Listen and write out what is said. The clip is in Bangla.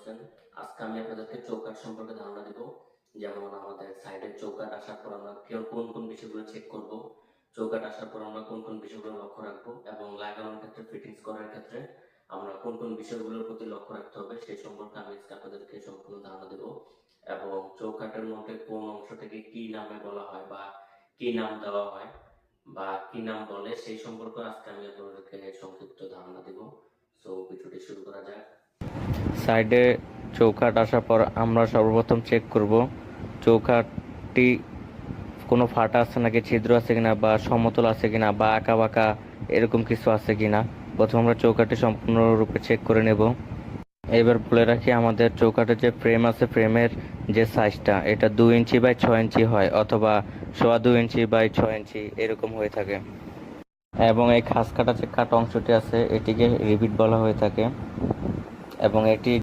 করছেন। আজকে আমি আপনাদেরকে চৌকাঠ সম্পর্কে ধারণা দিব। যেমন আমাদের সাইডে চৌকাঠ আসার পর আমরা কোন কোন বিষয়গুলো চেক করব, চৌকাঠ আসার পর আমরা কোন কোন বিষয়গুলো লক্ষ্য রাখবো এবং লাগানোর ক্ষেত্রে ফিটিংস করার ক্ষেত্রে আমরা কোন কোন বিষয়গুলোর প্রতি লক্ষ্য রাখতে হবে সেই সম্পর্কে আমি আজকে আপনাদেরকে সম্পূর্ণ ধারণা দেব। এবং চৌকাঠের মধ্যে কোন অংশ থেকে কি নামে বলা হয় বা কি নাম দেওয়া হয় বা কি নাম বলে সেই সম্পর্কে আজকে আমি আপনাদেরকে সংক্ষিপ্ত ধারণা দেব। সো ভিডিওটি শুরু করা যাক। সাইডে চৌকাঠ আসার পর আমরা সর্বপ্রথম চেক করব চৌকাঠটি কোনো ফাটা আছে নাকি, ছিদ্র আছে কিনা, বা সমতল আছে কিনা, বা আঁকা বাঁকা এরকম কিছু আছে কিনা। প্রথমে আমরা চৌকাঠটি সম্পূর্ণরূপে চেক করে নেব। এবার বলে রাখি, আমাদের চৌকাঠের যে ফ্রেম আছে, ফ্রেমের যে সাইজটা এটা 2 ইঞ্চি বাই 6 ইঞ্চি হয়, অথবা 2.25 ইঞ্চি বাই 6 ইঞ্চি এরকম হয়ে থাকে। এবং এই খাস কাটা যে কাটা অংশটি আছে এটিকে রিবিট বলা হয়ে থাকে এবং এটি